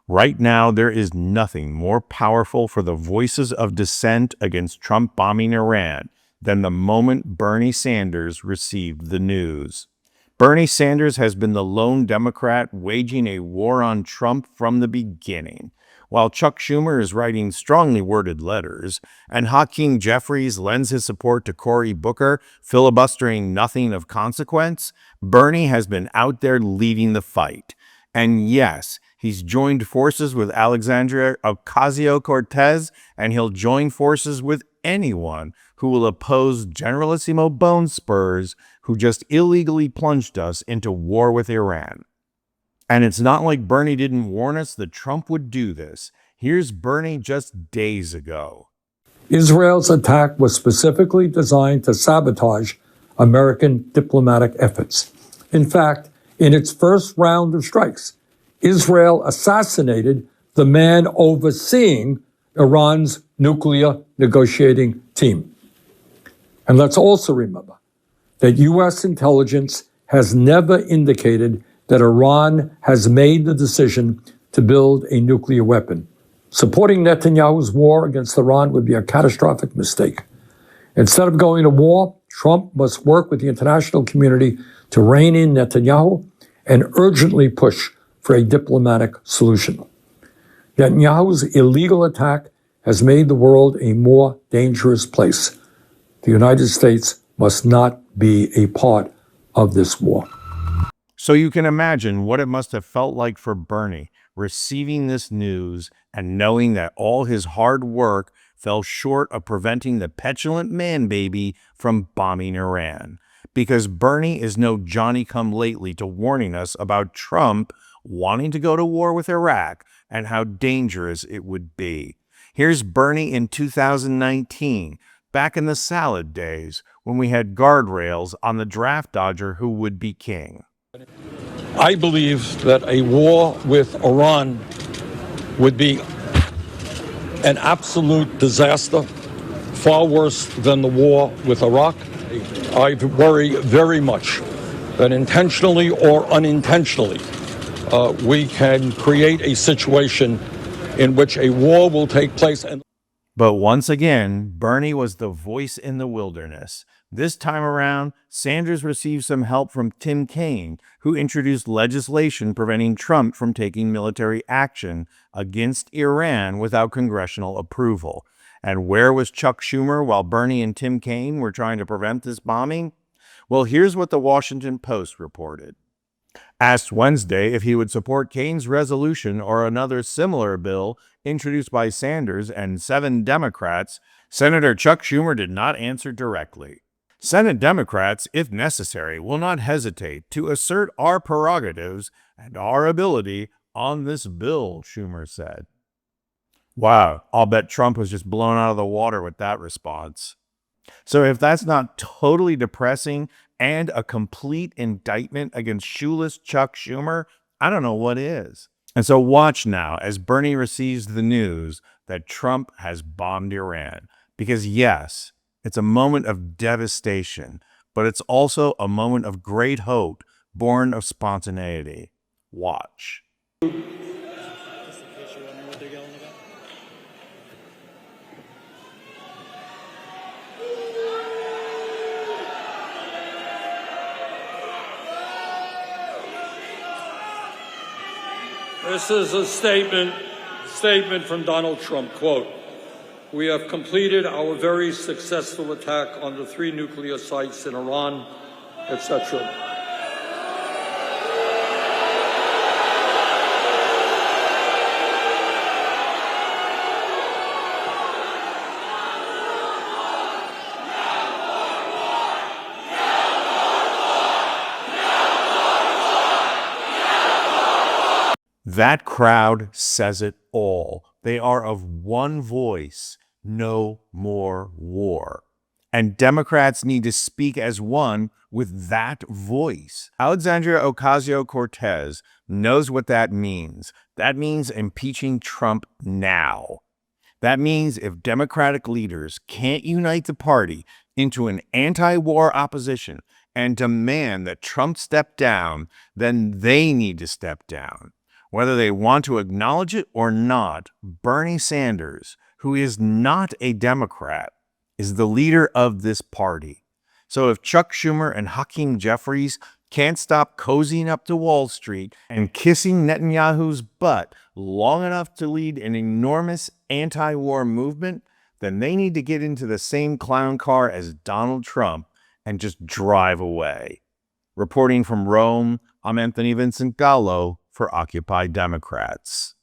Right now, there is nothing more powerful for the voices of dissent against Trump bombing Iran than the moment Bernie Sanders received the news. Bernie Sanders has been the lone Democrat waging a war on Trump from the beginning. While Chuck Schumer is writing strongly worded letters, and Hakeem Jeffries lends his support to Cory Booker, filibustering nothing of consequence, Bernie has been out there leading the fight. And yes, he's joined forces with Alexandria Ocasio-Cortez, and he'll join forces with anyone who will oppose Generalissimo Bone Spurs, who just illegally plunged us into war with Iran. And it's not like Bernie didn't warn us that Trump would do this. Here's Bernie just days ago. Israel's attack was specifically designed to sabotage American diplomatic efforts. In fact, in its first round of strikes, Israel assassinated the man overseeing Iran's nuclear negotiating team. And let's also remember that U.S. intelligence has never indicated that Iran has made the decision to build a nuclear weapon. Supporting Netanyahu's war against Iran would be a catastrophic mistake. Instead of going to war, Trump must work with the international community to rein in Netanyahu and urgently push for a diplomatic solution. Netanyahu's illegal attack has made the world a more dangerous place. The United States must not be a part of this war. So you can imagine what it must have felt like for Bernie, receiving this news and knowing that all his hard work fell short of preventing the petulant man-baby from bombing Iran. Because Bernie is no Johnny-come-lately to warning us about Trump wanting to go to war with Iraq and how dangerous it would be. Here's Bernie in 2019, back in the salad days, when we had guardrails on the draft dodger who would be king. I believe that a war with Iran would be an absolute disaster, far worse than the war with Iraq. I worry very much that intentionally or unintentionally, we can create a situation in which a war will take place. But once again, Bernie was the voice in the wilderness. This time around, Sanders received some help from Tim Kaine, who introduced legislation preventing Trump from taking military action against Iran without congressional approval. And where was Chuck Schumer while Bernie and Tim Kaine were trying to prevent this bombing? Well, here's what the Washington Post reported. Asked Wednesday if he would support Kaine's resolution or another similar bill introduced by Sanders and 7 Democrats, Senator Chuck Schumer did not answer directly. Senate Democrats, if necessary, will not hesitate to assert our prerogatives and our ability on this bill, Schumer said. Wow, I'll bet Trump was just blown out of the water with that response. So if that's not totally depressing and a complete indictment against shoeless Chuck Schumer, I don't know what is. And so watch now as Bernie receives the news that Trump has bombed Iran. Because yes, it's a moment of devastation, but it's also a moment of great hope, born of spontaneity. Watch. This is a statement from Donald Trump, quote, "We have completed our very successful attack on the 3 nuclear sites in Iran," etc. That crowd says it all. They are of one voice, no more war. And Democrats need to speak as one with that voice. Alexandria Ocasio-Cortez knows what that means. That means impeaching Trump now. That means if Democratic leaders can't unite the party into an anti-war opposition and demand that Trump step down, then they need to step down. Whether they want to acknowledge it or not, Bernie Sanders, who is not a Democrat, is the leader of this party. So if Chuck Schumer and Hakeem Jeffries can't stop cozying up to Wall Street and kissing Netanyahu's butt long enough to lead an enormous anti-war movement, then they need to get into the same clown car as Donald Trump and just drive away. Reporting from Rome, I'm Anthony Vincent Gallo for Occupy Democrats.